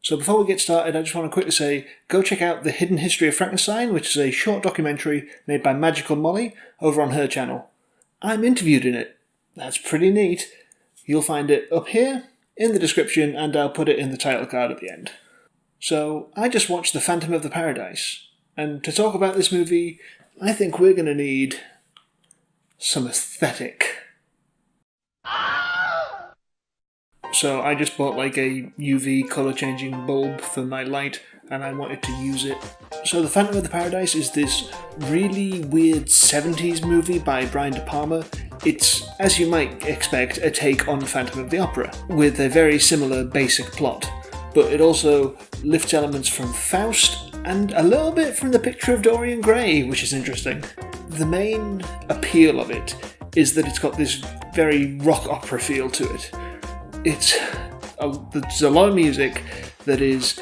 So before we get started, I just want to quickly say, go check out The Hidden History of Frankenstein, which is a short documentary made by Magical Molly over on her channel. I'm interviewed in it. That's pretty neat. You'll find it up here, in the description, and I'll put it in the title card at the end. So, I just watched The Phantom of the Paradise, and to talk about this movie, I think we're going to need some aesthetic. So I just bought like a UV colour changing bulb for my light, and I wanted to use it. So The Phantom of the Paradise is this really weird 70s movie by Brian De Palma. It's, as you might expect, a take on Phantom of the Opera, with a very similar basic plot. But it also lifts elements from Faust, and a little bit from The Picture of Dorian Gray, which is interesting. The main appeal of it is that it's got this very rock opera feel to it. There's a lot of music that is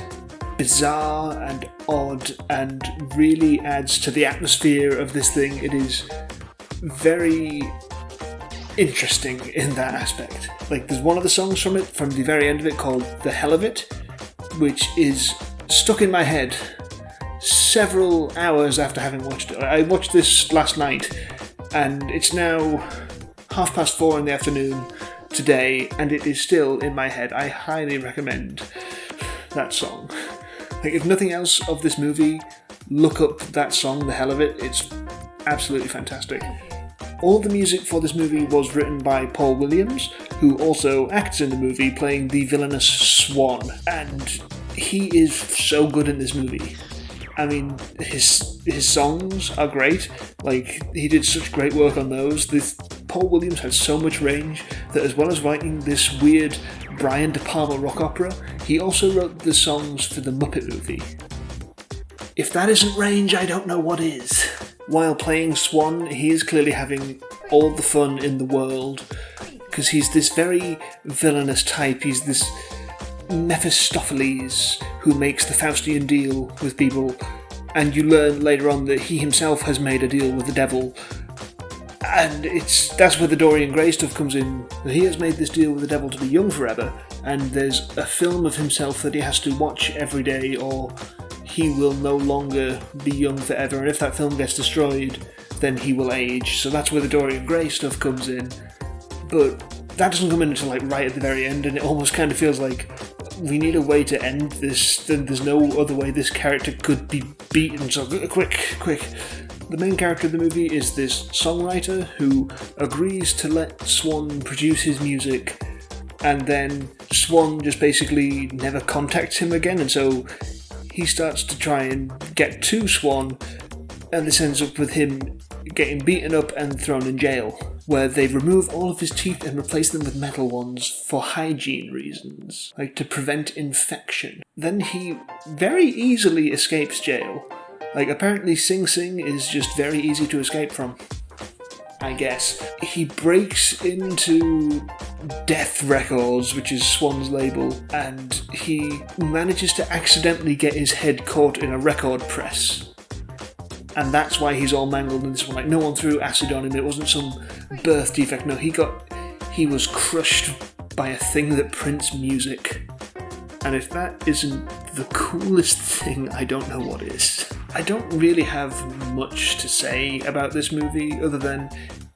bizarre and odd and really adds to the atmosphere of this thing. It is very interesting in that aspect. Like, there's one of the songs from it, from the very end of it, called The Hell of It, which is stuck in my head several hours after having watched it. I watched this last night, and it's now 4:30 in the afternoon today, and it is still in my head. I highly recommend that song. Like, if nothing else of this movie, look up that song, The Hell of It. It's absolutely fantastic. All the music for this movie was written by Paul Williams, who also acts in the movie playing the villainous Swan, and he is so good in this movie. I mean, his songs are great. Like, he did such great work on those. Paul Williams had so much range that, as well as writing this weird Brian De Palma rock opera, he also wrote the songs for the Muppet movie. If that isn't range, I don't know what is. While playing Swan, he is clearly having all the fun in the world, because he's this very villainous type. He's this Mephistopheles who makes the Faustian deal with people, and you learn later on that he himself has made a deal with the devil, and that's where the Dorian Gray stuff comes in. He has made this deal with the devil to be young forever, and there's a film of himself that he has to watch every day, or he will no longer be young forever, and if that film gets destroyed, then he will age. So that's where the Dorian Gray stuff comes in. But that doesn't come in until like right at the very end, and it almost kind of feels like we need a way to end this. There's no other way this character could be beaten, so quick. The main character of the movie is this songwriter who agrees to let Swan produce his music, and then Swan just basically never contacts him again, and so he starts to try and get to Swan, and this ends up with him getting beaten up and thrown in jail, where they remove all of his teeth and replace them with metal ones for hygiene reasons, like to prevent infection. Then he very easily escapes jail. Like, apparently Sing Sing is just very easy to escape from, I guess. He breaks into Death Records, which is Swan's label, and he manages to accidentally get his head caught in a record press. And that's why he's all mangled in this one. Like, no one threw acid on him, it wasn't some birth defect. No, he was crushed by a thing that prints music. And if that isn't the coolest thing, I don't know what is. I don't really have much to say about this movie, other than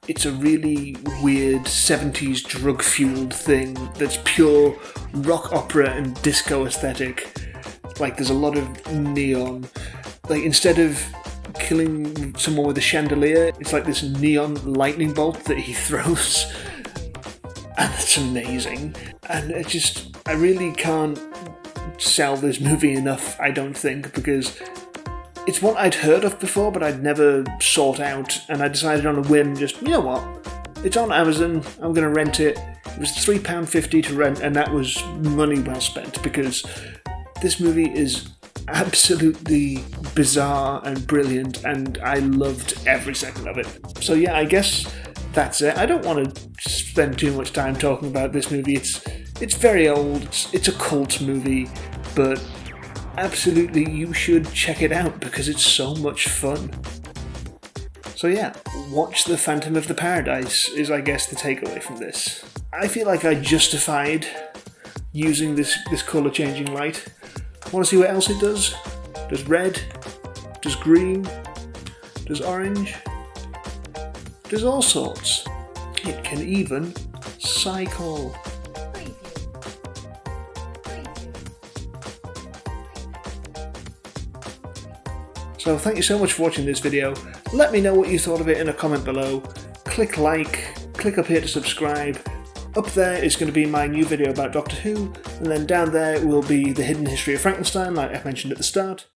it's a really weird 70s drug-fueled thing that's pure rock opera and disco aesthetic. Like, there's a lot of neon. Like, instead of killing someone with a chandelier, it's like this neon lightning bolt that he throws. And it's amazing. And I really can't sell this movie enough, I don't think, because it's one I'd heard of before, but I'd never sought out, and I decided on a whim, just, you know what, it's on Amazon, I'm going to rent it. It was £3.50 to rent, and that was money well spent, because this movie is absolutely bizarre and brilliant, and I loved every second of it. So yeah, I guess that's it. I don't want to spend too much time talking about this movie. It's very old, it's a cult movie, but absolutely you should check it out because it's so much fun. So yeah, watch The Phantom of the Paradise is, I guess, the takeaway from this. I feel like I justified using this colour changing light. Want to see what else it does? Does red, does green, does orange, does all sorts. It can even cycle. So thank you so much for watching this video. Let me know what you thought of it in a comment below. Click like, click up here to subscribe. Up there is going to be my new video about Doctor Who, and then down there will be the hidden history of Frankenstein, like I mentioned at the start.